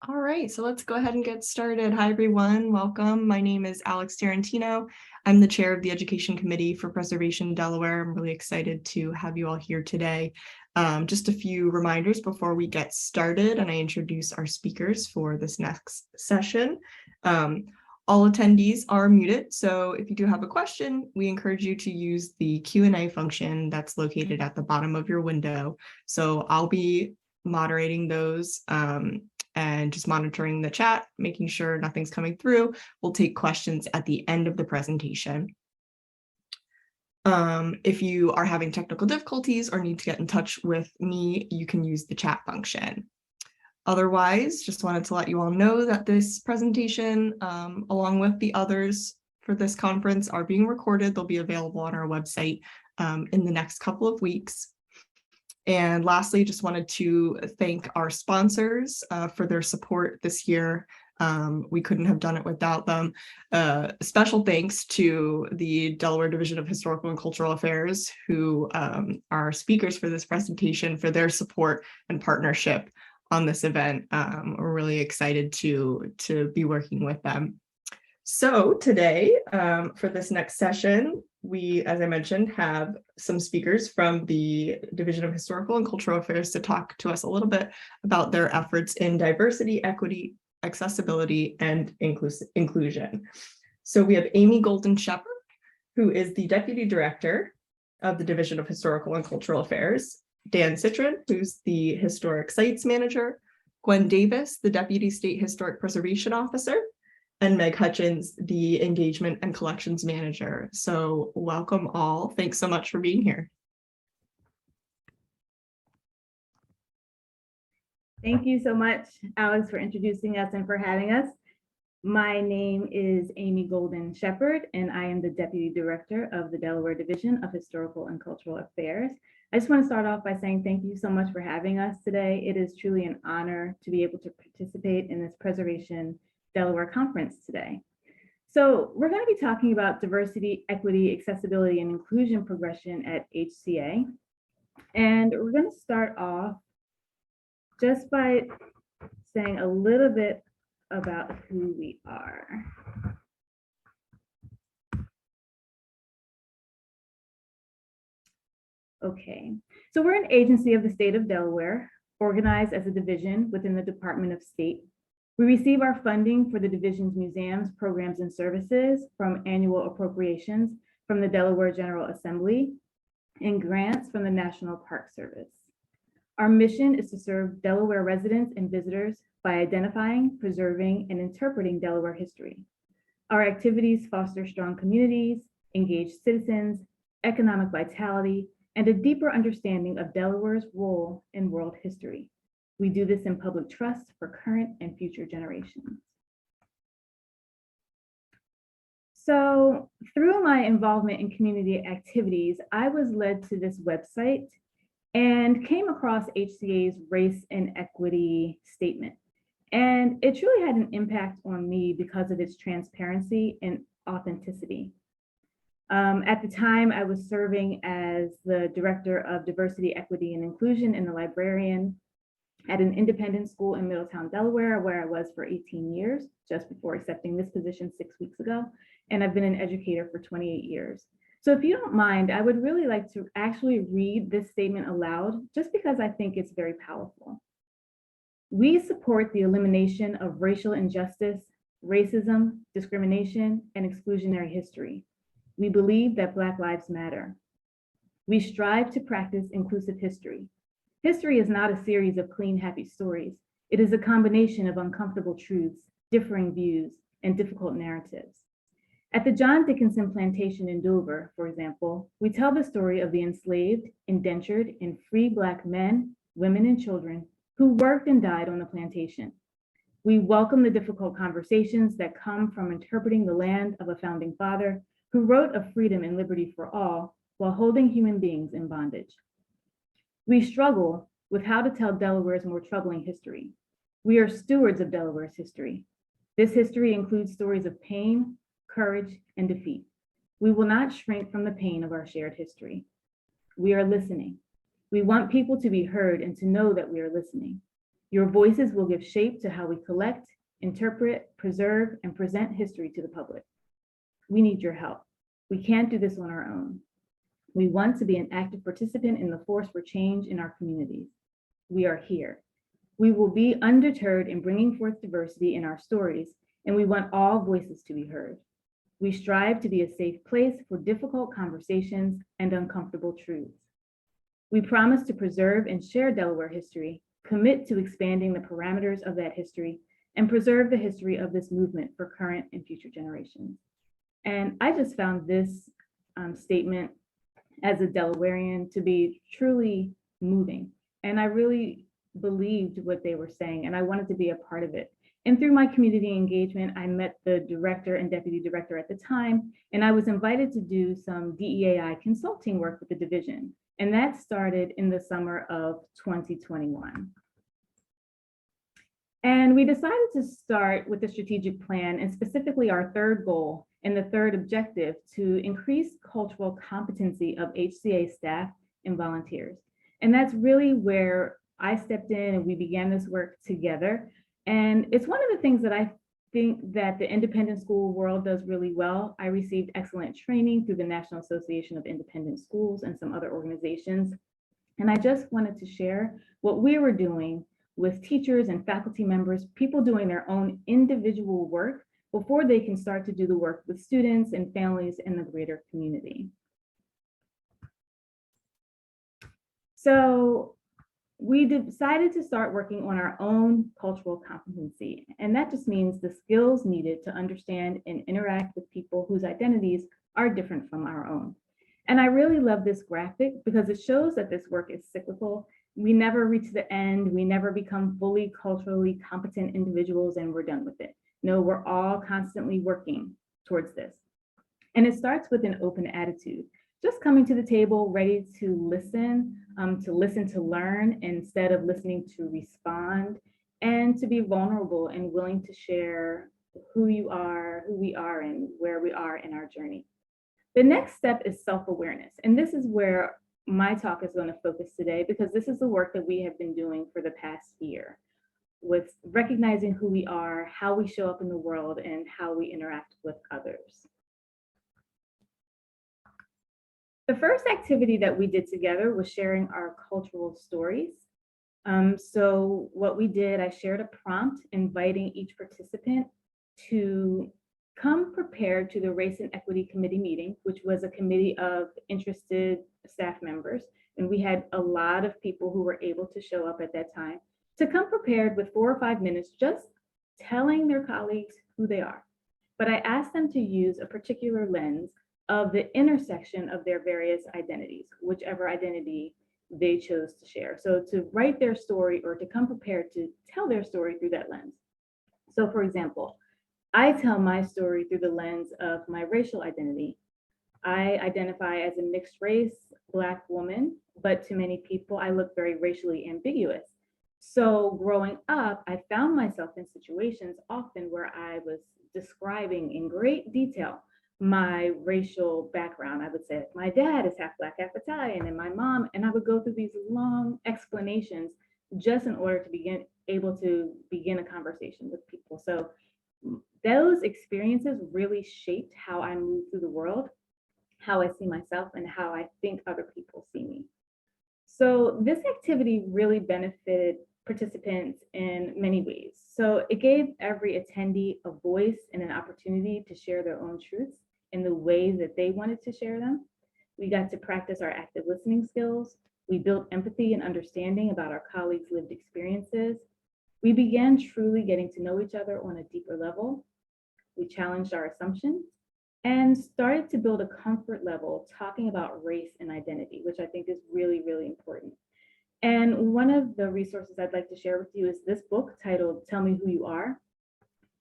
All right, so let's go ahead and get started. Hi, everyone. Welcome. My name is Alex Tarantino. I'm the chair of the Education Committee for Preservation Delaware. I'm really excited to have you all here today. Just a few reminders before we get started and I introduce our speakers for this next session. All attendees are muted, so if you do have a question, we encourage you to use the Q&A function that's located at the bottom of your window. So I'll be moderating those and just monitoring the chat, making sure nothing's coming through. We'll take questions at the end of the presentation. If you are having technical difficulties or need to get in touch with me, you can use the chat function. Otherwise, just wanted to let you all know that this presentation, along with the others for this conference, are being recorded. They'll be available on our website in the next couple of weeks. And lastly, just wanted to thank our sponsors for their support this year. We couldn't have done it without them. Special thanks to the Delaware Division of Historical and Cultural Affairs, who are speakers for this presentation, for their support and partnership on this event. We're really excited to be working with them. So today, for this next session, we, as I mentioned, have some speakers from the Division of Historical and Cultural Affairs to talk to us a little bit about their efforts in diversity, equity, accessibility, and inclusion. So we have Amy Golden Shepherd, who is the Deputy Director of the Division of Historical and Cultural Affairs, Dan Citron, who's the Historic Sites Manager, Gwen Davis, the Deputy State Historic Preservation Officer, and Meg Hutchins, the Engagement and Collections Manager. So welcome all. Thanks so much for being here. Thank you so much, Alex, for introducing us and for having us. My name is Amy Golden Shepherd, and I am the Deputy Director of the Delaware Division of Historical and Cultural Affairs. I just want to start off by saying thank you so much for having us today. It is truly an honor to be able to participate in this Preservation Delaware conference today. So we're going to be talking about diversity, equity, accessibility, and inclusion progression at HCA. And we're going to start off just by saying a little bit about who we are. Okay, so we're an agency of the state of Delaware, organized as a division within the Department of State. We receive our funding for the division's museums, programs, and services from annual appropriations from the Delaware General Assembly and grants from the National Park Service. Our mission is to serve Delaware residents and visitors by identifying, preserving, and interpreting Delaware history. Our activities foster strong communities, engaged citizens, economic vitality, and a deeper understanding of Delaware's role in world history. We do this in public trust for current and future generations. So through my involvement in community activities, I was led to this website and came across HCA's race and equity statement. And it truly had an impact on me because of its transparency and authenticity. At the time, I was serving as the Director of Diversity, Equity, and Inclusion and the librarian at an independent school in Middletown, Delaware, where I was for 18 years, just before accepting this position 6 weeks ago. And I've been an educator for 28 years. So if you don't mind, I would really like to actually read this statement aloud, just because I think it's very powerful. We support the elimination of racial injustice, racism, discrimination, and exclusionary history. We believe that Black lives matter. We strive to practice inclusive history. History is not a series of clean, happy stories. It is a combination of uncomfortable truths, differing views, and difficult narratives. At the John Dickinson plantation in Dover, for example, we tell the story of the enslaved, indentured, and free Black men, women, and children who worked and died on the plantation. We welcome the difficult conversations that come from interpreting the land of a founding father who wrote of freedom and liberty for all while holding human beings in bondage. We struggle with how to tell Delaware's more troubling history. We are stewards of Delaware's history. This history includes stories of pain, courage, and defeat. We will not shrink from the pain of our shared history. We are listening. We want people to be heard and to know that we are listening. Your voices will give shape to how we collect, interpret, preserve, and present history to the public. We need your help. We can't do this on our own. We want to be an active participant in the force for change in our communities. We are here. We will be undeterred in bringing forth diversity in our stories, and we want all voices to be heard. We strive to be a safe place for difficult conversations and uncomfortable truths. We promise to preserve and share Delaware history, commit to expanding the parameters of that history, and preserve the history of this movement for current and future generations. And I just found this statement as a Delawarean to be truly moving. And I really believed what they were saying, and I wanted to be a part of it. And through my community engagement, I met the director and deputy director at the time, and I was invited to do some DEAI consulting work with the division. And that started in the summer of 2021. And we decided to start with the strategic plan, and specifically our third goal and the third objective, to increase cultural competency of HCA staff and volunteers. And that's really where I stepped in and we began this work together. And it's one of the things that I think that the independent school world does really well. I received excellent training through the National Association of Independent Schools and some other organizations. And I just wanted to share what we were doing with teachers and faculty members, people doing their own individual work before they can start to do the work with students and families in the greater community. So we decided to start working on our own cultural competency. And that just means the skills needed to understand and interact with people whose identities are different from our own. And I really love this graphic because it shows that this work is cyclical. We never reach the end. We never become fully culturally competent individuals and we're done with it. No, we're all constantly working towards this. And it starts with an open attitude, just coming to the table ready to listen to learn instead of listening to respond, and to be vulnerable and willing to share who you are, who we are, and where we are in our journey. The next step is self-awareness. And this is where my talk is going to focus today, because this is the work that we have been doing for the past year, with recognizing who we are, how we show up in the world, and how we interact with others. The first activity that we did together was sharing our cultural stories. So what we did, I shared a prompt inviting each participant to come prepared to the Race and Equity Committee meeting, which was a committee of interested staff members. And we had a lot of people who were able to show up at that time, to come prepared with 4 or 5 minutes, just telling their colleagues who they are. But I asked them to use a particular lens of the intersection of their various identities, whichever identity they chose to share. So to write their story or to come prepared to tell their story through that lens. So for example, I tell my story through the lens of my racial identity. I identify as a mixed race Black woman, but to many people, I look very racially ambiguous. So growing up, I found myself in situations often where I was describing in great detail my racial background. I would say my dad is half Black, half Italian, and my mom, and I would go through these long explanations just in order to able to begin a conversation with people. So those experiences really shaped how I move through the world, how I see myself, and how I think other people see me. So this activity really benefited participants in many ways. So it gave every attendee a voice and an opportunity to share their own truths in the way that they wanted to share them. We got to practice our active listening skills. We built empathy and understanding about our colleagues' lived experiences. We began truly getting to know each other on a deeper level. We challenged our assumptions and started to build a comfort level talking about race and identity, which I think is really, really important. And one of the resources I'd like to share with you is this book titled Tell Me Who You Are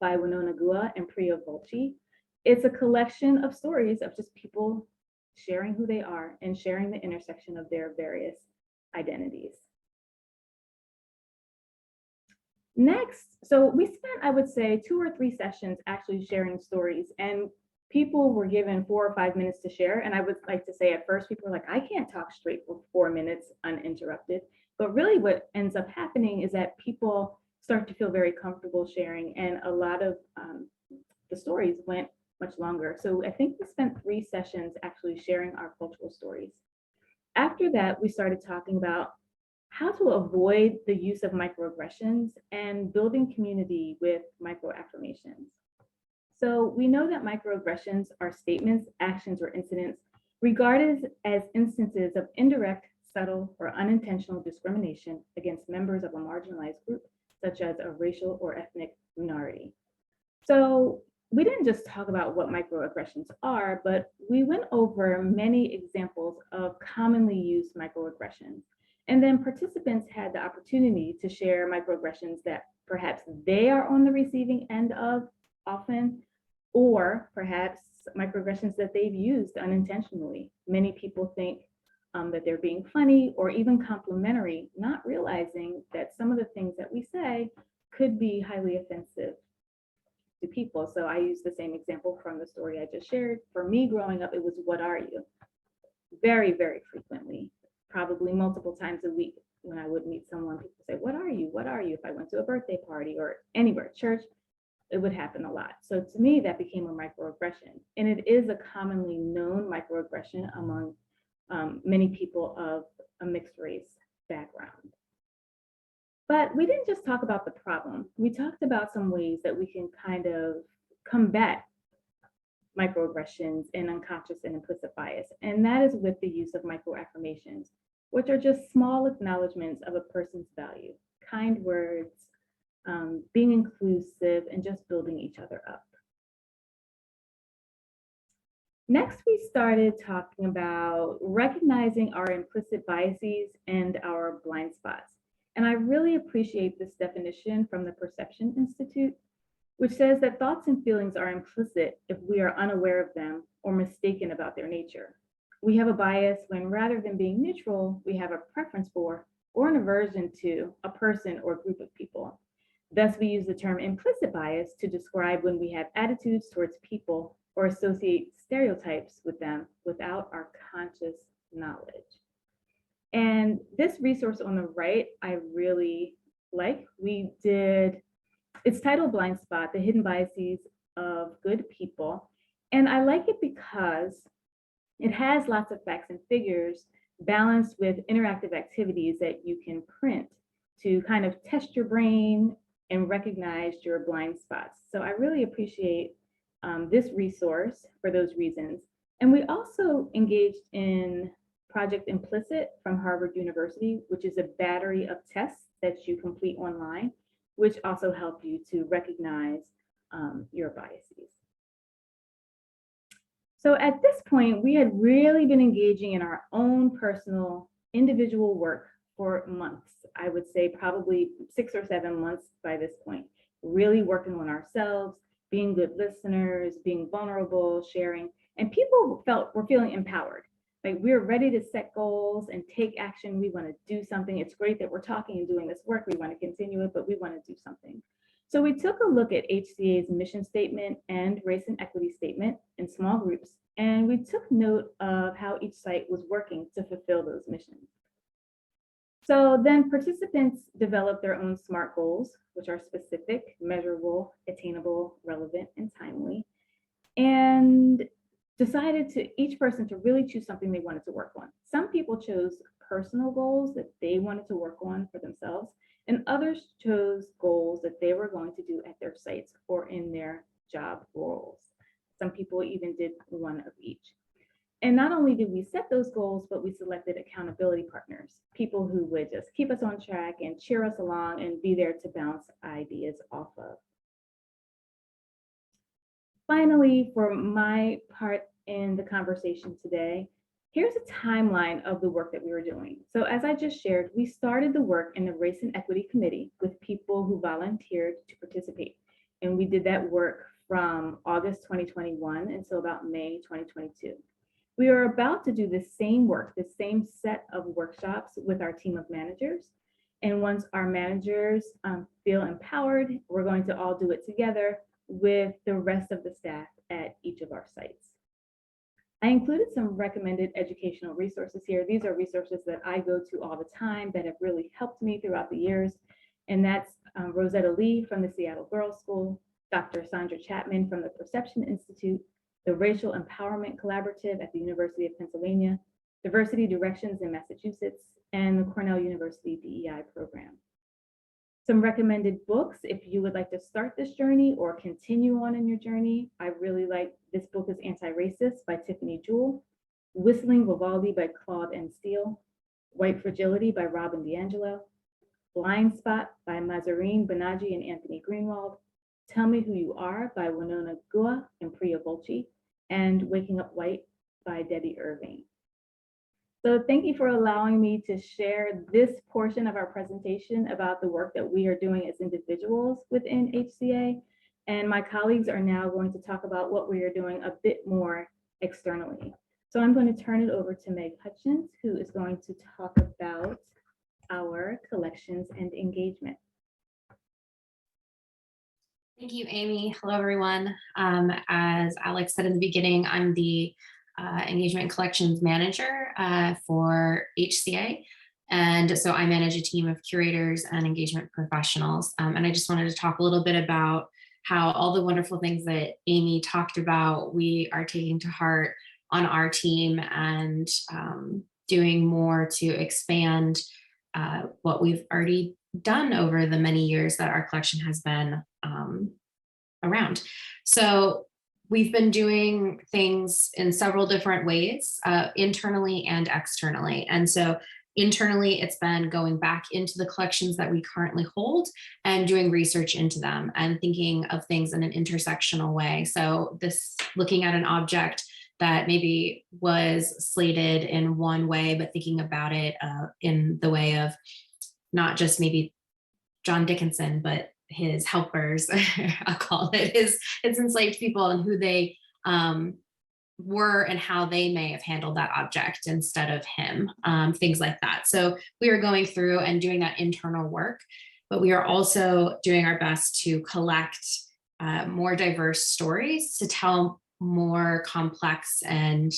by Winona Gua and Priya Vulchi. It's a collection of stories of just people sharing who they are and sharing the intersection of their various identities. Next, so we spent, I would say, 2 or 3 sessions actually sharing stories, and people were given 4 or 5 minutes to share. And I would like to say at first, people were like, I can't talk straight for 4 minutes uninterrupted. But really what ends up happening is that people start to feel very comfortable sharing, and a lot of the stories went much longer. So I think we spent 3 sessions actually sharing our cultural stories. After that, we started talking about how to avoid the use of microaggressions and building community with microaffirmations. So we know that microaggressions are statements, actions, or incidents regarded as instances of indirect, subtle, or unintentional discrimination against members of a marginalized group, such as a racial or ethnic minority. So we didn't just talk about what microaggressions are, but we went over many examples of commonly used microaggressions. And then participants had the opportunity to share microaggressions that perhaps they are on the receiving end of often, or perhaps microaggressions that they've used unintentionally. Many people think that they're being funny or even complimentary, not realizing that some of the things that we say could be highly offensive to people. So I use the same example from the story I just shared. For me growing up, it was, "What are you?" Very, very frequently, probably multiple times a week when I would meet someone, people say, "What are you? What are you?" If I went to a birthday party or anywhere, church, it would happen a lot. So to me, that became a microaggression. And it is a commonly known microaggression among many people of a mixed race background. But we didn't just talk about the problem. We talked about some ways that we can kind of combat microaggressions and unconscious and implicit bias. And that is with the use of microaffirmations, which are just small acknowledgments of a person's value, kind words, being inclusive, and just building each other up. Next, we started talking about recognizing our implicit biases and our blind spots. And I really appreciate this definition from the Perception Institute, which says that thoughts and feelings are implicit if we are unaware of them or mistaken about their nature. We have a bias when, rather than being neutral, we have a preference for or an aversion to a person or group of people. Thus, we use the term implicit bias to describe when we have attitudes towards people or associate stereotypes with them without our conscious knowledge. And this resource on the right, I really like. It's titled Blind Spot, The Hidden Biases of Good People. And I like it because it has lots of facts and figures balanced with interactive activities that you can print to kind of test your brain and recognize your blind spots. So I really appreciate this resource for those reasons. And we also engaged in Project Implicit from Harvard University, which is a battery of tests that you complete online, which also help you to recognize your biases. So at this point, we had really been engaging in our own personal individual work for months. I would say probably 6 or 7 months by this point, really working on ourselves, being good listeners, being vulnerable, sharing, and people were feeling empowered. Like, we're ready to set goals and take action. We want to do something. It's great that we're talking and doing this work. We want to continue it, but we want to do something. So we took a look at HCA's mission statement and race and equity statement in small groups, and we took note of how each site was working to fulfill those missions. So then participants developed their own SMART goals, which are specific, measurable, attainable, relevant, and timely, and decided to each person to really choose something they wanted to work on. Some people chose personal goals that they wanted to work on for themselves, and others chose goals that they were going to do at their sites or in their job roles. Some people even did one of each. And not only did we set those goals, but we selected accountability partners, people who would just keep us on track and cheer us along and be there to bounce ideas off of. Finally, for my part in the conversation today, here's a timeline of the work that we were doing. So as I just shared, we started the work in the Race and Equity Committee with people who volunteered to participate. And we did that work from August 2021 until about May 2022. We are about to do the same work, the same set of workshops with our team of managers. And once our managers feel empowered, we're going to all do it together with the rest of the staff at each of our sites. I included some recommended educational resources here. These are resources that I go to all the time that have really helped me throughout the years. And that's Rosetta Lee from the Seattle Girls School, Dr. Sandra Chapman from the Perception Institute, the Racial Empowerment Collaborative at the University of Pennsylvania, Diversity Directions in Massachusetts, and the Cornell University DEI program. Some recommended books if you would like to start this journey or continue on in your journey. I really like this book is Anti-Racist by Tiffany Jewell, Whistling Vivaldi by Claude M. Steele, White Fragility by Robin DiAngelo, Blind Spot by Mazarine Banaji and Anthony Greenwald, Tell Me Who You Are by Winona Gua and Priya Volchi, and Waking Up White by Debbie Irving. So thank you for allowing me to share this portion of our presentation about the work that we are doing as individuals within HCA. And my colleagues are now going to talk about what we are doing a bit more externally. So I'm going to turn it over to Meg Hutchins, who is going to talk about our collections and engagement. Thank you, Amy. Hello, everyone. As Alex said in the beginning, I'm the engagement and collections manager for HCA. And so I manage a team of curators and engagement professionals. And I just wanted to talk a little bit about how all the wonderful things that Amy talked about, we are taking to heart on our team and doing more to expand what we've already done over the many years that our collection has been around. So we've been doing things in several different ways, internally and externally. And so internally, it's been going back into the collections that we currently hold and doing research into them and thinking of things in an intersectional way. So this looking at an object that maybe was slated in one way, but thinking about it in the way of not just maybe John Dickinson, but his helpers, I'll call it, his enslaved people and who they were and how they may have handled that object instead of him, things like that. So we are going through and doing that internal work, but we are also doing our best to collect more diverse stories to tell more complex and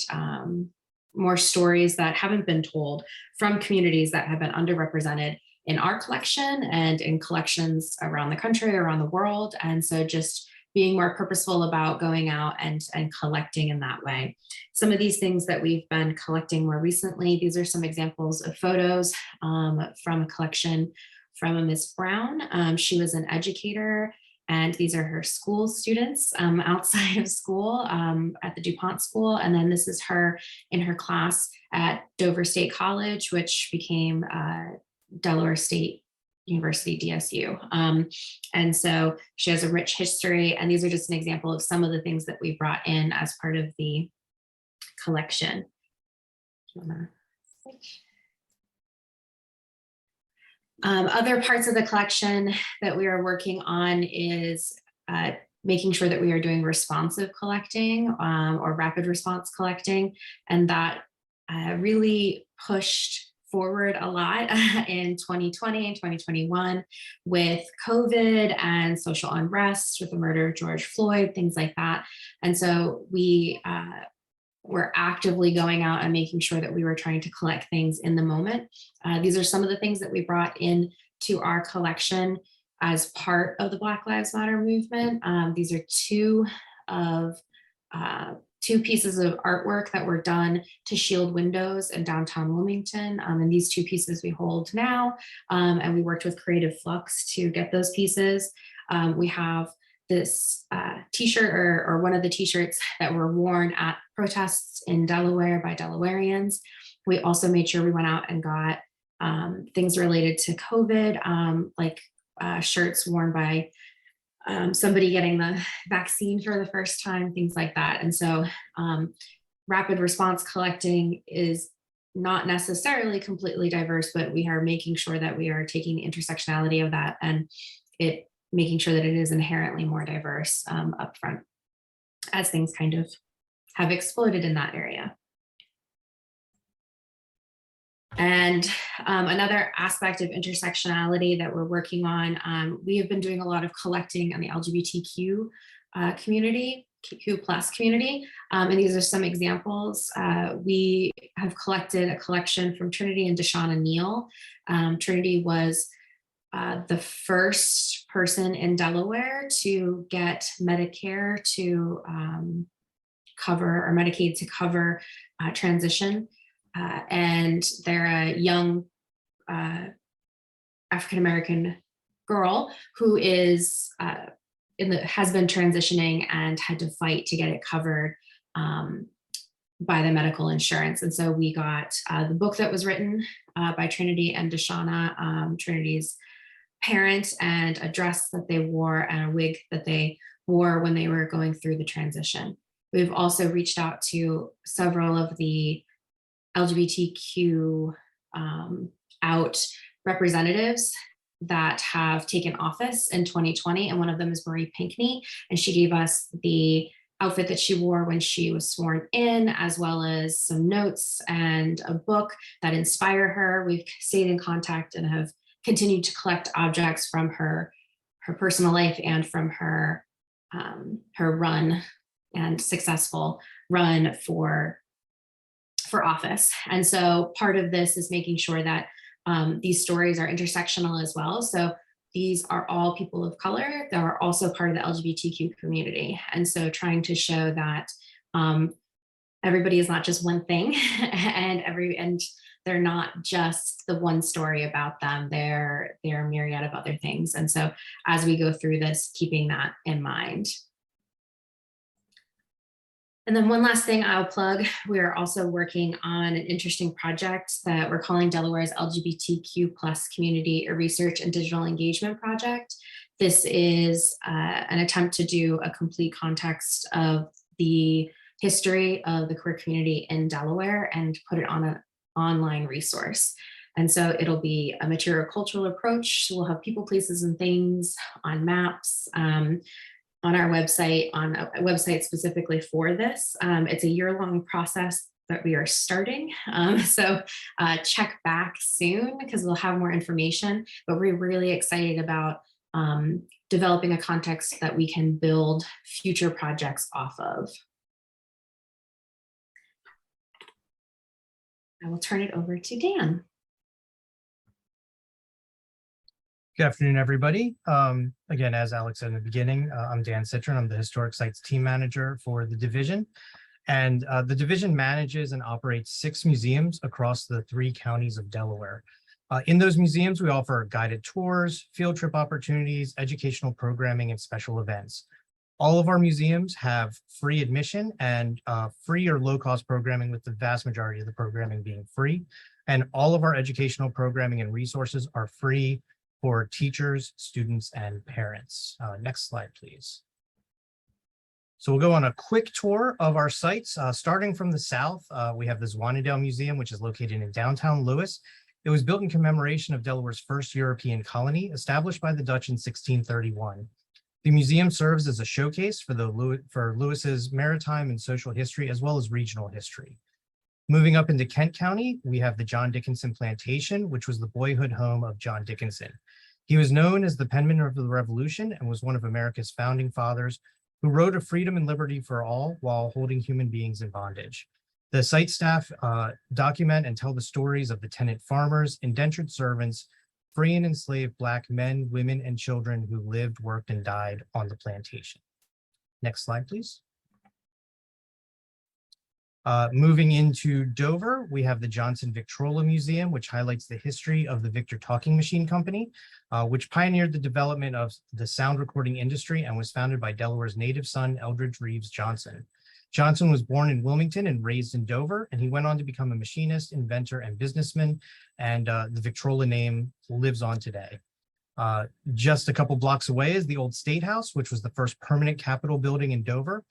more stories that haven't been told from communities that have been underrepresented in our collection and in collections around the country, around the world. And so just being more purposeful about going out and collecting in that way. Some of these things that we've been collecting more recently, these are some examples of photos from a collection from a Miss Brown. She was an educator, and these are her school students outside of school at the DuPont School. And then this is her in her class at Dover State College, which became Delaware State University, DSU. And so she has a rich history, and these are just an example of some of the things that we brought in as part of the collection. Other parts of the collection that we are working on is making sure that we are doing responsive collecting or rapid response collecting, and that really pushed forward a lot in 2020 and 2021 with COVID and social unrest with the murder of George Floyd, things like that. And so we were actively going out and making sure that we were trying to collect things in the moment. These are some of the things that we brought in to our collection as part of the Black Lives Matter movement. These are two pieces of artwork that were done to shield windows in downtown Wilmington. And these two pieces we hold now. And we worked with Creative Flux to get those pieces. We have this t-shirt or one of the t-shirts that were worn at protests in Delaware by Delawareans. We also made sure we went out and got things related to COVID, like shirts worn by somebody getting the vaccine for the first time, things like that. And so rapid response collecting is not necessarily completely diverse, but we are making sure that we are taking the intersectionality of that and making sure that it is inherently more diverse upfront as things kind of have exploded in that area. And another aspect of intersectionality that we're working on, we have been doing a lot of collecting on the LGBTQ community. plus community. And these are some examples. We have collected a collection from Trinity and Deshauna Neal. Trinity was the first person in Delaware to get Medicare to cover, or Medicaid to cover transition. And they're a young African-American girl who is has been transitioning and had to fight to get it covered by the medical insurance. And so we got the book that was written by Trinity and Deshauna, Trinity's parent, and a dress that they wore and a wig that they wore when they were going through the transition. We've also reached out to several of the LGBTQ out representatives that have taken office in 2020, and one of them is Marie Pinkney, and she gave us the outfit that she wore when she was sworn in, as well as some notes and a book that inspire her. We've stayed in contact and have continued to collect objects from her personal life and from her run and successful run for office. And so part of this is making sure that these stories are intersectional as well. So these are all people of color that are also part of the LGBTQ community. And so trying to show that everybody is not just one thing and they're not just the one story about them, they're a myriad of other things. And so as we go through this, keeping that in mind. And then one last thing I'll plug, we're also working on an interesting project that we're calling Delaware's LGBTQ plus community research and digital engagement project. This is an attempt to do a complete context of the history of the queer community in Delaware and put it on an online resource. And so it'll be a material cultural approach. We'll have people, places, and things on maps, on our website, on a website specifically for this. It's a year-long process that we are starting. So check back soon because we'll have more information, but we're really excited about developing a context that we can build future projects off of. I will turn it over to Dan. Good afternoon, everybody. Again, as Alex said in the beginning, I'm Dan Citron. I'm the Historic Sites Team Manager for the division. And the division manages and operates 6 museums across the 3 counties of Delaware. In those museums, we offer guided tours, field trip opportunities, educational programming, and special events. All of our museums have free admission and free or low-cost programming, with the vast majority of the programming being free. And all of our educational programming and resources are free for teachers, students, and parents. Next slide, please. So we'll go on a quick tour of our sites. Starting from the south, we have the Zwanendale Museum, which is located in downtown Lewis. It was built in commemoration of Delaware's first European colony, established by the Dutch in 1631. The museum serves as a showcase for Lewis's maritime and social history, as well as regional history. Moving up into Kent County, we have the John Dickinson Plantation, which was the boyhood home of John Dickinson. He was known as the penman of the Revolution and was one of America's founding fathers who wrote of freedom and liberty for all while holding human beings in bondage. The site staff document and tell the stories of the tenant farmers, indentured servants, free and enslaved Black men, women, and children who lived, worked, and died on the plantation. Next slide, please. Moving into Dover, we have the Johnson Victrola Museum, which highlights the history of the Victor Talking Machine Company, which pioneered the development of the sound recording industry and was founded by Delaware's native son, Eldridge Reeves Johnson. Johnson was born in Wilmington and raised in Dover, and he went on to become a machinist, inventor, and businessman, and the Victrola name lives on today. Just a couple blocks away is the old State House, which was the first permanent Capitol building in Dover.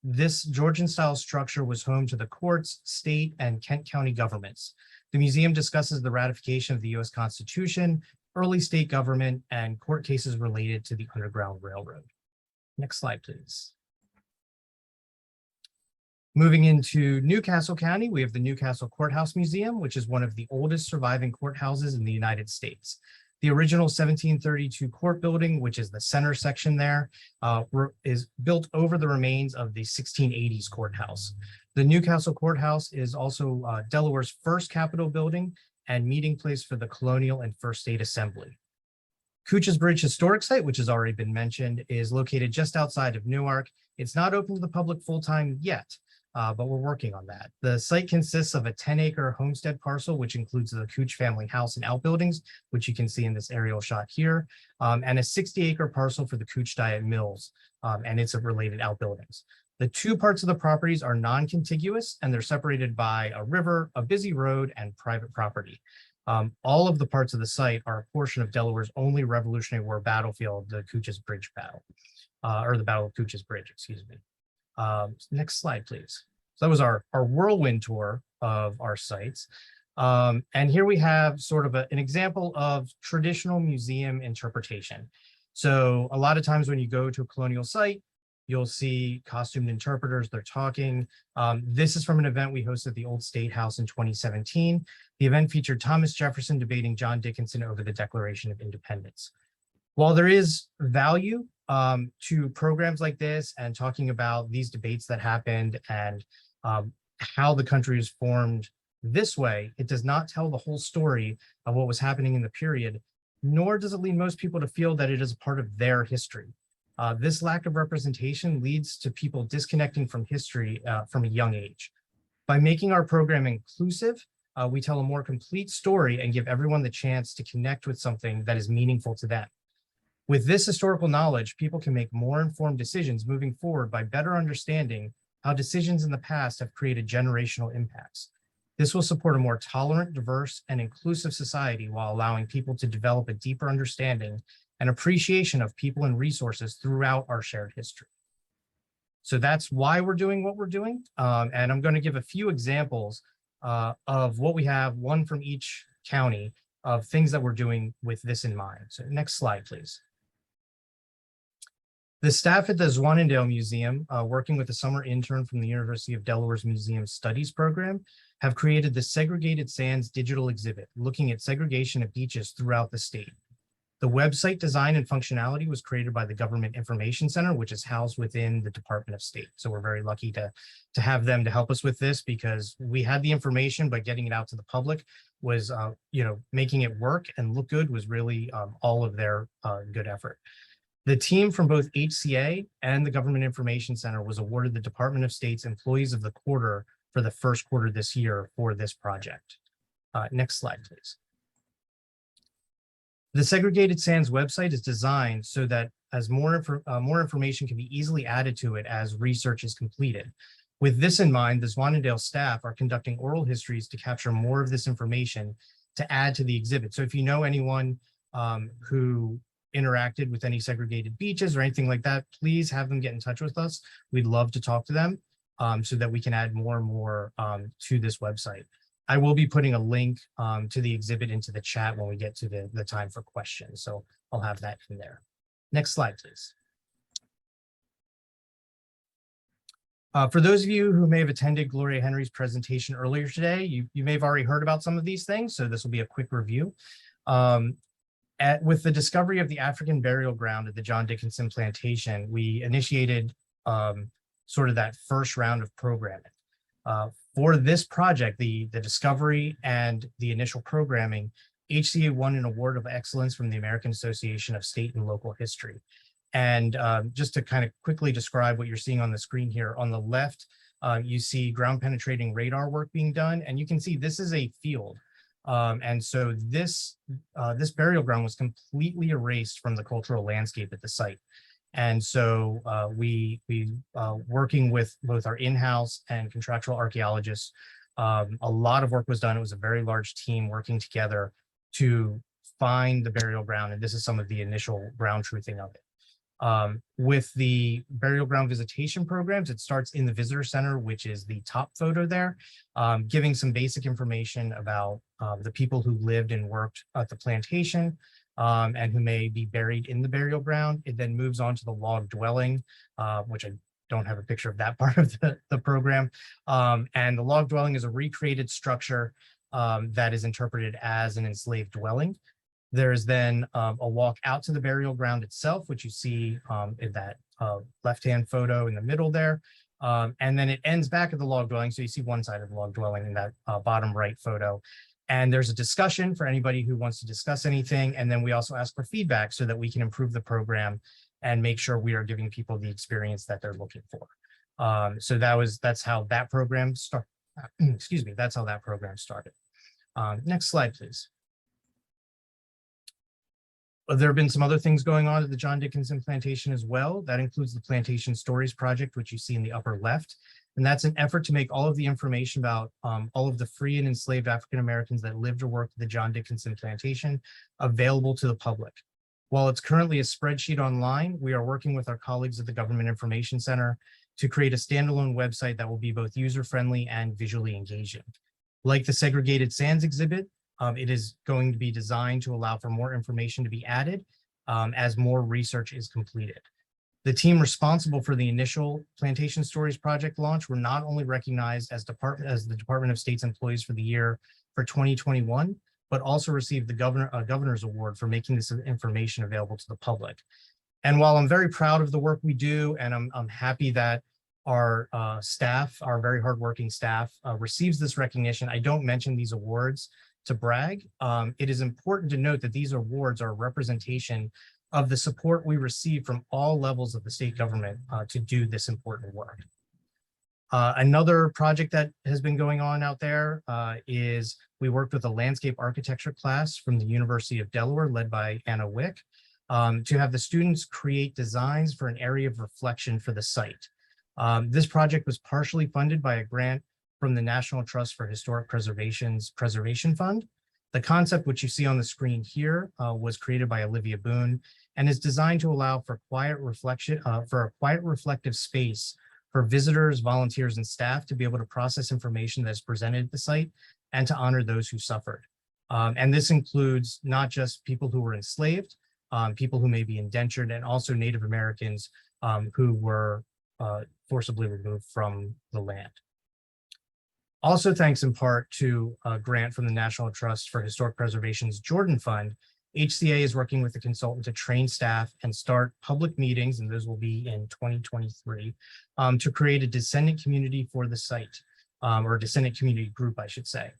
This Georgian-style structure was home to the courts, state, and Kent County governments. The museum discusses the ratification of the U.S. Constitution, early state government, and court cases related to the Underground Railroad. Next slide, please. Moving into Newcastle County, we have the Newcastle Courthouse Museum, which is one of the oldest surviving courthouses in the United States. The original 1732 court building, which is the center section there, is built over the remains of the 1680s courthouse. The Newcastle Courthouse is also Delaware's first Capitol building and meeting place for the Colonial and First State Assembly. Cooch's Bridge Historic Site, which has already been mentioned, is located just outside of Newark. It's not open to the public full-time yet, but we're working on that. The site consists of a 10-acre homestead parcel, which includes the Cooch family house and outbuildings, which you can see in this aerial shot here, and a 60-acre parcel for the Cooch Diet Mills and its related outbuildings. The two parts of the properties are non-contiguous, and they're separated by a river, a busy road, and private property. All of the parts of the site are a portion of Delaware's only Revolutionary War battlefield, the Cooch's Bridge battle, or the Battle of Cooch's Bridge, excuse me. Next slide, please. So that was our whirlwind tour of our sites. And here we have sort of an example of traditional museum interpretation. So a lot of times when you go to a colonial site, you'll see costumed interpreters, they're talking. This is from an event we hosted at the Old State House in 2017. The event featured Thomas Jefferson debating John Dickinson over the Declaration of Independence. While there is value to programs like this and talking about these debates that happened and how the country is formed this way, it does not tell the whole story of what was happening in the period, nor does it lead most people to feel that it is a part of their history. This lack of representation leads to people disconnecting from history from a young age. By making our program inclusive, we tell a more complete story and give everyone the chance to connect with something that is meaningful to them. With this historical knowledge, people can make more informed decisions moving forward by better understanding how decisions in the past have created generational impacts. This will support a more tolerant, diverse, and inclusive society while allowing people to develop a deeper understanding and appreciation of people and resources throughout our shared history. So that's why we're doing what we're doing. And I'm going to give a few examples of what we have, one from each county, of things that we're doing with this in mind. So next slide, please. The staff at the Zwannendale Museum, working with a summer intern from the University of Delaware's Museum Studies program, have created the Segregated Sands digital exhibit, looking at segregation at beaches throughout the state. The website design and functionality was created by the Government Information Center, which is housed within the Department of State. So we're very lucky to have them to help us with this, because we had the information, but getting it out to the public was, making it work and look good was really all of their good effort. The team from both HCA and the Government Information Center was awarded the Department of State's Employees of the Quarter for the first quarter this year for this project. Next slide, please. The Segregated Sands website is designed so that as more information can be easily added to it as research is completed. With this in mind, the Zwannendale staff are conducting oral histories to capture more of this information to add to the exhibit. So if you know anyone who interacted with any segregated beaches or anything like that, please have them get in touch with us. We'd love to talk to them so that we can add more and more to this website. I will be putting a link to the exhibit into the chat when we get to the time for questions. So I'll have that in there. Next slide, please. For those of you who may have attended Gloria Henry's presentation earlier today, you may have already heard about some of these things, so this will be a quick review. With the discovery of the African burial ground at the John Dickinson plantation, we initiated sort of that first round of programming. For this project, the discovery and the initial programming, HCA won an award of excellence from the American Association of State and Local History. And just to kind of quickly describe what you're seeing on the screen here, on the left, you see ground penetrating radar work being done, and you can see this is a field. And so this burial ground was completely erased from the cultural landscape at the site. And so we working with both our in-house and contractual archaeologists, a lot of work was done. It was a very large team working together to find the burial ground. And this is some of the initial ground truthing of it. With the burial ground visitation programs, it starts in the visitor center, which is the top photo there, giving some basic information about the people who lived and worked at the plantation, and who may be buried in the burial ground. It then moves on to the log dwelling, which I don't have a picture of that part of the program. And the log dwelling is a recreated structure that is interpreted as an enslaved dwelling. There's then a walk out to the burial ground itself, which you see in that left-hand photo in the middle there. And then it ends back at the log dwelling. So you see one side of the log dwelling in that bottom right photo. And there's a discussion for anybody who wants to discuss anything. And then we also ask for feedback so that we can improve the program and make sure we are giving people the experience that they're looking for. So that's how that program started. Excuse me, that's how that program started. Next slide, please. There have been some other things going on at the John Dickinson Plantation as well. That includes the Plantation Stories Project, which you see in the upper left. And that's an effort to make all of the information about all of the free and enslaved African Americans that lived or worked at the John Dickinson Plantation available to the public. While it's currently a spreadsheet online, we are working with our colleagues at the Government Information Center to create a standalone website that will be both user-friendly and visually engaging. Like the Segregated Sands exhibit, it is going to be designed to allow for more information to be added as more research is completed. The team responsible for the initial Plantation Stories project launch were not only recognized as the Department of State's Employees for the Year for 2021, but also received the Governor's Award for making this information available to the public. And while I'm very proud of the work we do, and I'm happy that our staff, our very hardworking staff, receives this recognition, I don't mention these awards to brag. It is important to note that these awards are a representation of the support we receive from all levels of the state government to do this important work. Another project that has been going on out there is we worked with a landscape architecture class from the University of Delaware, led by Anna Wick, to have the students create designs for an area of reflection for the site. This project was partially funded by a grant from the National Trust for Historic Preservation's Preservation Fund. The concept, which you see on the screen here, was created by Olivia Boone and is designed to allow for quiet reflection, for a quiet reflective space for visitors, volunteers, and staff to be able to process information that's presented at the site and to honor those who suffered. And this includes not just people who were enslaved, people who may be indentured, and also Native Americans who were forcibly removed from the land. Also, thanks in part to a grant from the National Trust for Historic Preservation's Jordan Fund, HCA is working with a consultant to train staff and start public meetings, and those will be in 2023, to create a descendant community for the site, or a descendant community group, I should say.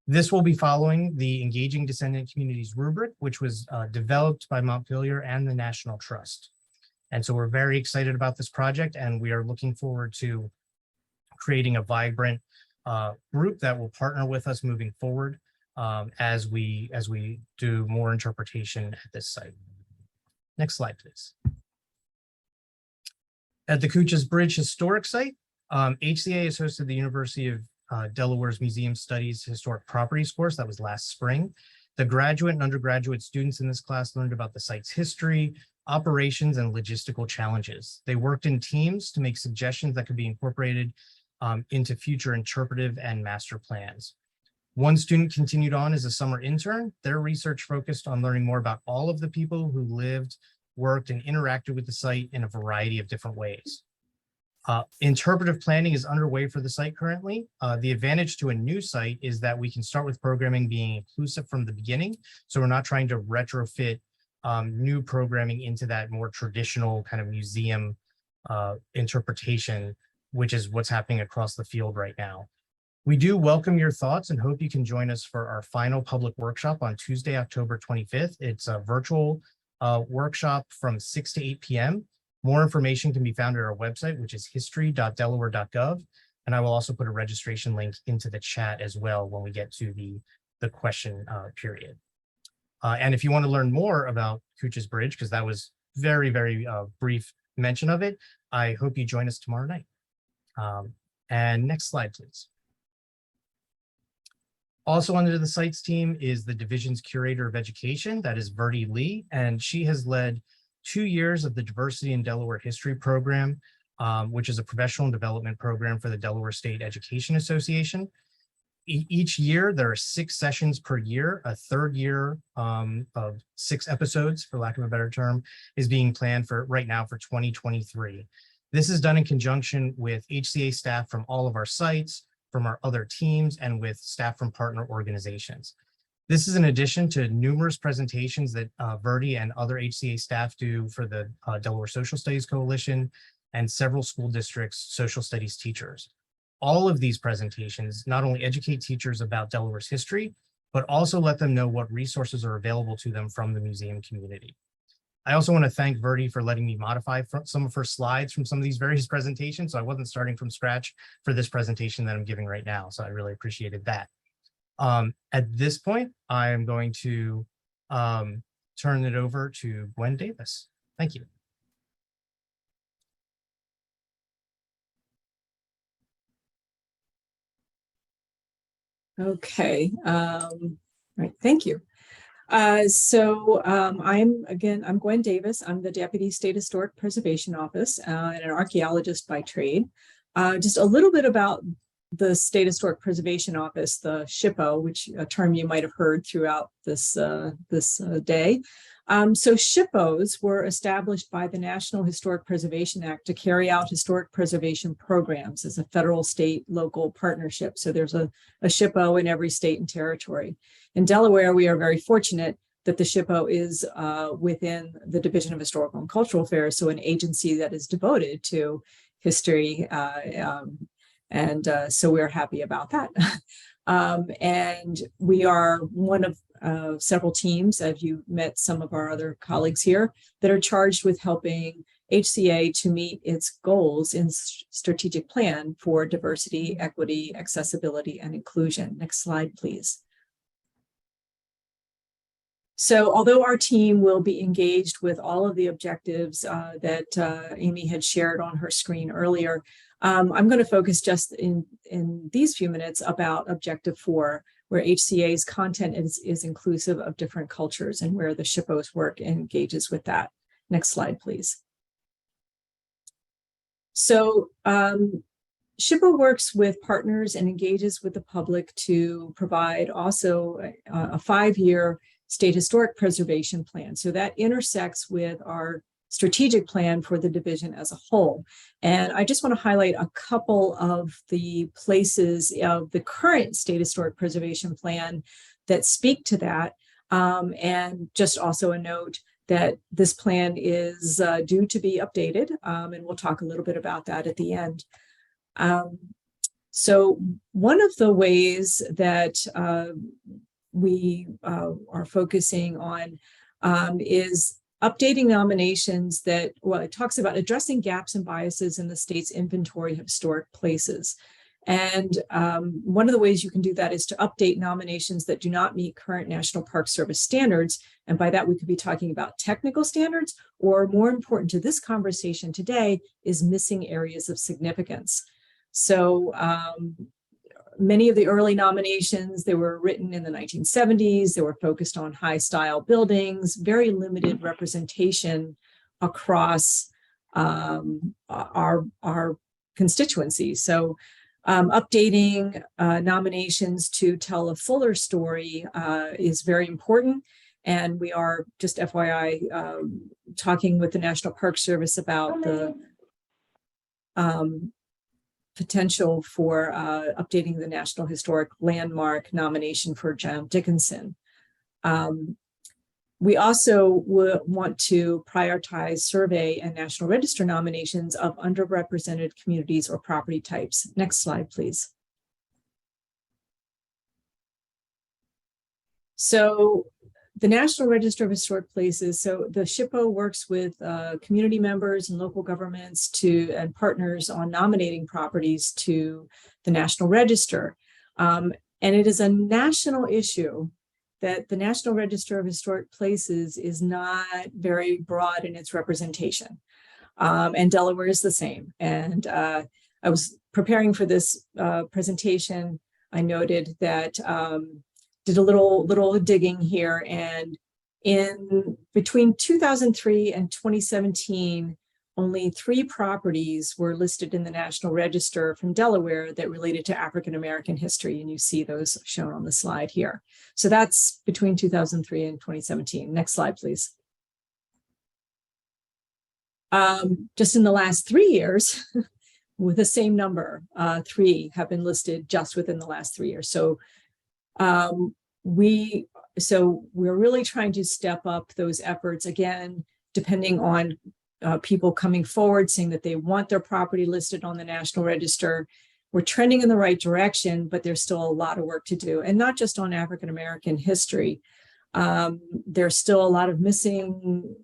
This will be following the Engaging Descendant Communities rubric, which was developed by Montpelier and the National Trust. And so we're very excited about this project, and we are looking forward to creating a vibrant group that will partner with us moving forward as we do more interpretation at this site. Next slide, please. At the Hutchins Bridge Historic Site, HCA has hosted the University of Delaware's Museum Studies Historic Properties course. That was last spring. The graduate and undergraduate students in this class learned about the site's history, operations, and logistical challenges. They worked in teams to make suggestions that could be incorporated into future interpretive and master plans. One student continued on as a summer intern. Their research focused on learning more about all of the people who lived, worked, and interacted with the site in a variety of different ways. Interpretive planning is underway for the site currently. The advantage to a new site is that we can start with programming being inclusive from the beginning. So we're not trying to retrofit new programming into that more traditional kind of museum interpretation, which is what's happening across the field right now. We do welcome your thoughts and hope you can join us for our final public workshop on Tuesday, October 25th. It's a virtual workshop from 6 to 8 p.m. More information can be found at our website, which is history.delaware.gov. And I will also put a registration link into the chat as well when we get to the question period. And if you want to learn more about Hutchins Bridge, because that was very, very brief mention of it, I hope you join us tomorrow night. And next slide, please. Also under the sites team is the division's curator of education, that is Verdi Lee, and she has led 2 years of the Diversity in Delaware History program, which is a professional development program for the Delaware State Education Association. Each year, there are 6 sessions per year. A third year of 6 episodes, for lack of a better term, is being planned for right now for 2023. This is done in conjunction with HCA staff from all of our sites, from our other teams, and with staff from partner organizations. This is in addition to numerous presentations that Verdi and other HCA staff do for the Delaware Social Studies Coalition and several school districts' social studies teachers. All of these presentations not only educate teachers about Delaware's history, but also let them know what resources are available to them from the museum community. I also want to thank Verdi for letting me modify some of her slides from some of these various presentations, so I wasn't starting from scratch for this presentation that I'm giving right now, so I really appreciated that. At this point, I am going to turn it over to Gwen Davis. Thank you. Okay, right, thank you. I'm Gwen Davis. I'm the Deputy State Historic Preservation Office and an archaeologist by trade. Just a little bit about the State Historic Preservation Office, the SHPO, which a term you might have heard throughout this day. So SHPOs were established by the National Historic Preservation Act to carry out historic preservation programs as a federal, state, local partnership. So there's a SHPO in every state and territory. In Delaware, we are very fortunate that the SHPO is within the Division of Historical and Cultural Affairs, so an agency that is devoted to history, so we're happy about that. And we are one of several teams, as you met some of our other colleagues here, that are charged with helping HCA to meet its goals in strategic plan for diversity, equity, accessibility, and inclusion. Next slide, please. So although our team will be engaged with all of the objectives that Amy had shared on her screen earlier, I'm going to focus just in these few minutes about Objective 4, where HCA's content is inclusive of different cultures and where the SHPO's work engages with that. Next slide, please. So SHPO works with partners and engages with the public to provide also a 5-year state historic preservation plan. So that intersects with our strategic plan for the division as a whole. And I just want to highlight a couple of the places of the current state historic preservation plan that speak to that. And just also a note that this plan is due to be updated, and we'll talk a little bit about that at the end. So one of the ways that we are focusing on is updating nominations that, well, it talks about addressing gaps and biases in the state's inventory of historic places. And one of the ways you can do that is to update nominations that do not meet current National Park Service standards. And by that, we could be talking about technical standards, or more important to this conversation today is missing areas of significance. So many of the early nominations, they were written in the 1970s. They were focused on high style buildings, very limited representation across our constituency. So updating nominations to tell a fuller story is very important. And we are, just FYI, talking with the National Park Service about the potential for updating the National Historic Landmark nomination for John Dickinson. We also want to prioritize survey and National Register nominations of underrepresented communities or property types. Next slide, please. So the National Register of Historic Places, so the SHPO works with community members and local governments and partners on nominating properties to the National Register. And it is a national issue that the National Register of Historic Places is not very broad in its representation. And Delaware is the same. And I was preparing for this presentation. I noted that did a little digging here, and between 2003 and 2017, only 3 properties were listed in the National Register from Delaware that related to African American history, and you see those shown on the slide here. So that's between 2003 and 2017. Next slide, please. Just in the last 3 years, with the same number, 3 have been listed just within the last 3 years. So we so we're really trying to step up those efforts again, depending on people coming forward saying that they want their property listed on the National Register. We're trending in the right direction, but there's still a lot of work to do, and not just on African American history. There's still a lot of missing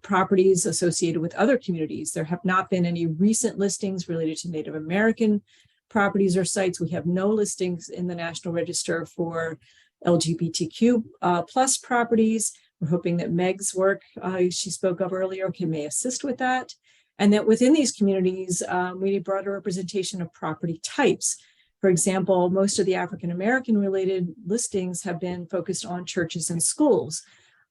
properties associated with other communities. There have not been any recent listings related to Native American properties or sites. We have no listings in the National Register for LGBTQ plus properties. We're hoping that Meg's work she spoke of earlier may assist with that. And that within these communities, we need broader representation of property types. For example, most of the African American related listings have been focused on churches and schools,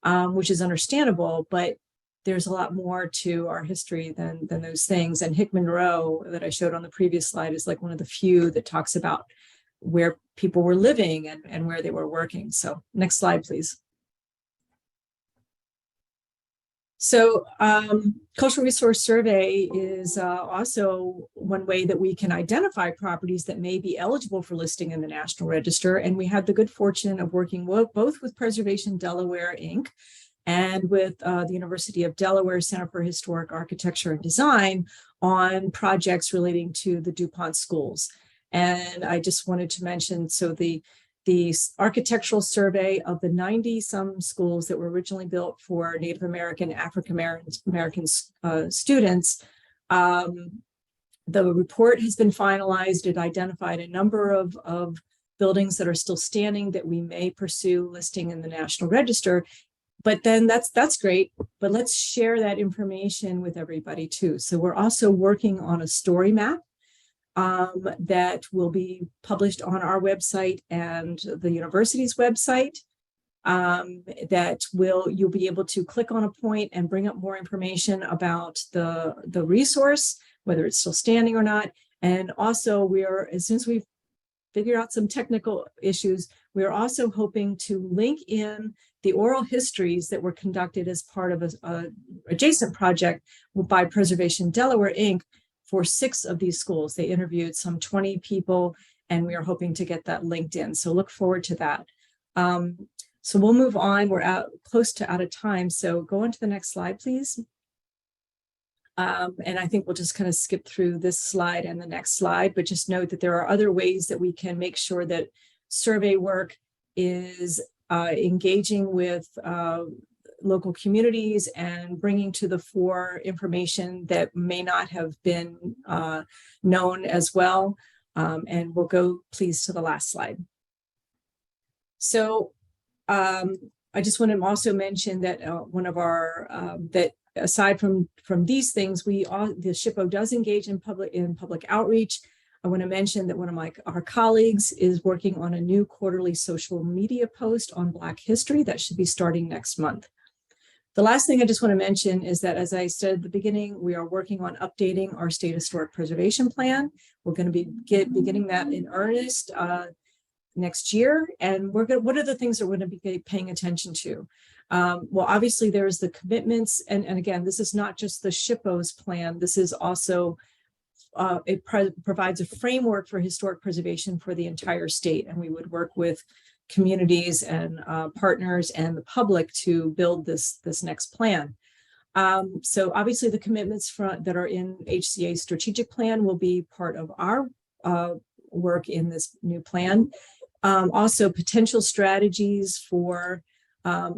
which is understandable, but there's a lot more to our history than those things. And Hickman Row that I showed on the previous slide is like one of the few that talks about where people were living and where they were working. So next slide, please. So cultural resource survey is also one way that we can identify properties that may be eligible for listing in the National Register. And we had the good fortune of working both with Preservation Delaware, Inc. and with the University of Delaware Center for Historic Architecture and Design on projects relating to the DuPont schools. And I just wanted to mention, so the architectural survey of the 90-some schools that were originally built for Native American, African American students, the report has been finalized. It identified a number of buildings that are still standing that we may pursue listing in the National Register. But then that's great, but let's share that information with everybody too. So we're also working on a story map that will be published on our website and the university's website, that you'll be able to click on a point and bring up more information about the resource, whether it's still standing or not. And also as soon as we've figured out some technical issues, we are also hoping to link in the oral histories that were conducted as part of a adjacent project by Preservation Delaware, Inc. for 6 of these schools. They interviewed some 20 people, and we are hoping to get that linked in. So look forward to that. So we'll move on. We're close to out of time. So go on to the next slide, please. And I think we'll just kind of skip through this slide and the next slide, but just note that there are other ways that we can make sure that survey work is engaging with local communities and bringing to the fore information that may not have been known as well. And we'll go please to the last slide. So I just want to also mention that one of our, that aside from these things, the SHPO does engage in public outreach. I want to mention that one of our colleagues is working on a new quarterly social media post on Black history that should be starting next month. The last thing I just want to mention is that, as I said at the beginning, we are working on updating our state historic preservation plan. We're going to be beginning that in earnest next year. And what are the things that we're going to be paying attention to? Well, obviously there's the commitments. And again, this is not just the SHPO's plan. This is also, it provides a framework for historic preservation for the entire state. And we would work with communities and partners and the public to build this next plan. So obviously the commitments that are in HCA's strategic plan will be part of our work in this new plan. Also potential strategies for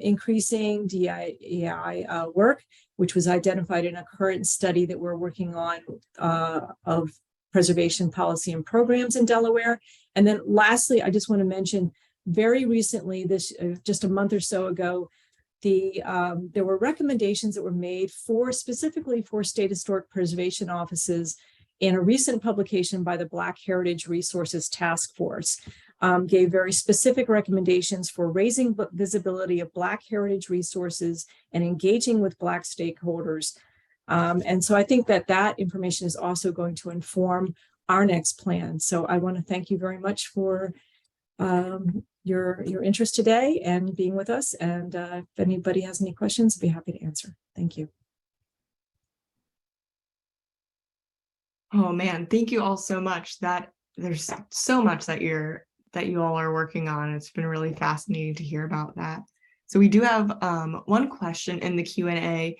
increasing DEI work, which was identified in a current study that we're working on of preservation policy and programs in Delaware. And then lastly, I just want to mention very recently, just a month or so ago, there were recommendations that were made specifically for state historic preservation offices in a recent publication by the Black Heritage Resources Task Force. Gave very specific recommendations for raising visibility of Black heritage resources and engaging with Black stakeholders. And so I think that information is also going to inform our next plan. So I want to thank you very much for your interest today and being with us. And if anybody has any questions, I'd be happy to answer. Thank you. Oh man, thank you all so much. There's so much that you're that you all are working on. It's been really fascinating to hear about that. So we do have one question in the Q&A.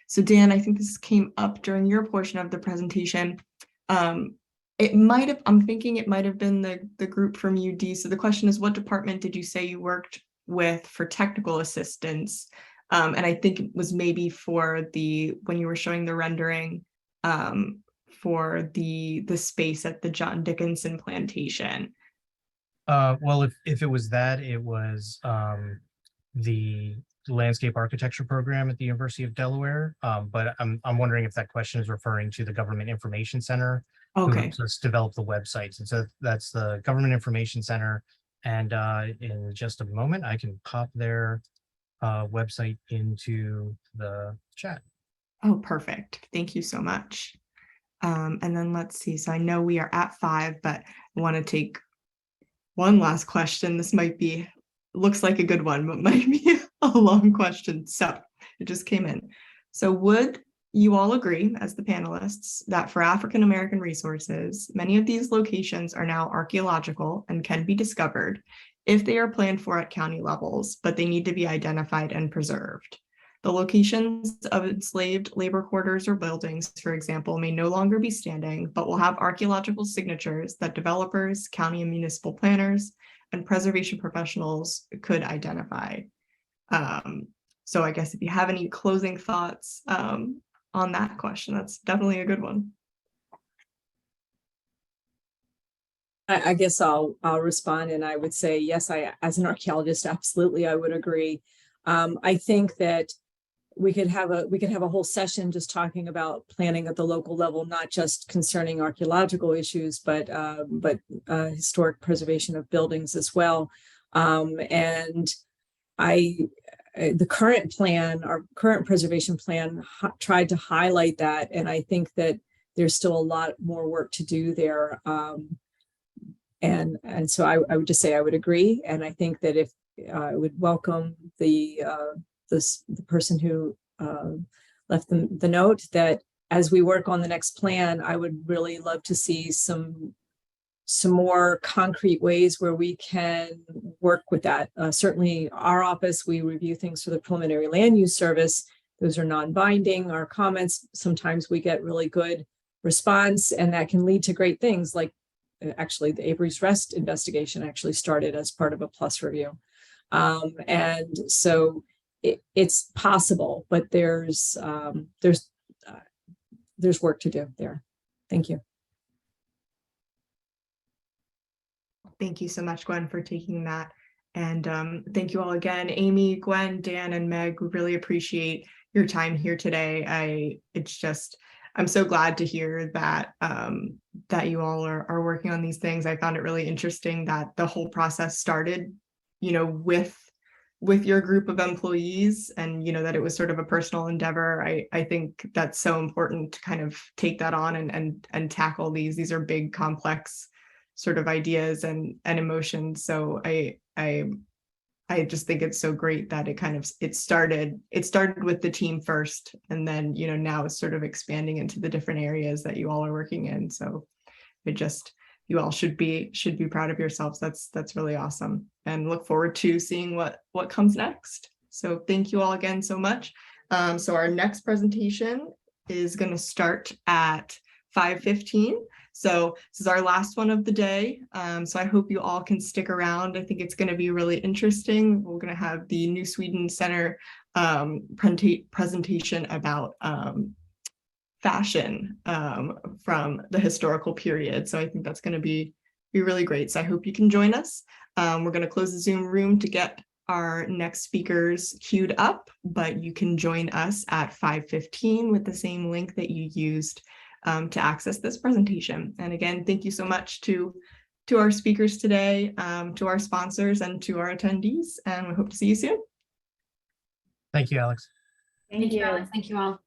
So Dan, I think this came up during your portion of the presentation. It might have, I'm thinking it might have been the group from UD. So the question is, what department did you say you worked with for technical assistance? And I think it was maybe for when you were showing the rendering for the space at the John Dickinson plantation. Well, if it was that, it was the landscape architecture program at the University of Delaware. But I'm wondering if that question is referring to the Government Information Center, who Okay. helps us develop the websites. And so that's the Government Information Center. And in just a moment, I can pop their website into the chat. Oh, perfect. Thank you so much. And then let's see. So I know we are at 5, but I want to take one last question. This looks like a good one, but might be a long question. So it just came in. So would you all agree, as the panelists, that for African American resources, many of these locations are now archaeological and can be discovered if they are planned for at county levels, but they need to be identified and preserved? The locations of enslaved labor quarters or buildings, for example, may no longer be standing, but will have archaeological signatures that developers, county and municipal planners, and preservation professionals could identify. So I guess if you have any closing thoughts on that question, that's definitely a good one. I guess I'll respond, and I would say, yes, as an archaeologist, absolutely, I would agree. I think that we could have a whole session just talking about planning at the local level, not just concerning archaeological issues, but historic preservation of buildings as well. And the current plan, our current preservation plan, tried to highlight that, and I think that there's still a lot more work to do there. And so I would just say I would agree, and I think that if I would welcome the person who left the note, that as we work on the next plan, I would really love to see some more concrete ways where we can work with that. Certainly our office, we review things for the preliminary land use service. Those are non-binding. Our comments, sometimes we get really good response, and that can lead to great things. Like actually the Avery's Rest investigation actually started as part of a PLUS review. And so it's possible, but there's work to do there. Thank you. Thank you so much, Gwen, for taking that. And thank you all again, Amy, Gwen, Dan, and Meg. We really appreciate your time here today. I'm so glad to hear that that you all are working on these things. I found it really interesting that the whole process started, with your group of employees, and that it was sort of a personal endeavor. I think that's so important to kind of take that on and tackle these. These are big, complex sort of ideas and emotions. So I just think it's so great that it started with the team first, and then now it's sort of expanding into the different areas that you all are working in. So you all should be proud of yourselves. That's really awesome, and look forward to seeing what comes next. So thank you all again so much. So our next presentation is going to start at 5:15. So this is our last one of the day. So I hope you all can stick around. I think it's going to be really interesting. We're going to have the New Sweden Center presentation about fashion from the historical period. So I think that's going to be really great. So I hope you can join us. We're going to close the Zoom room to get our next speakers queued up, but you can join us at 5:15 with the same link that you used to access this presentation. And again, thank you so much to our speakers today, to our sponsors, and to our attendees, and we hope to see you soon. Thank you, Alex. Thank you. Alex. Thank you all.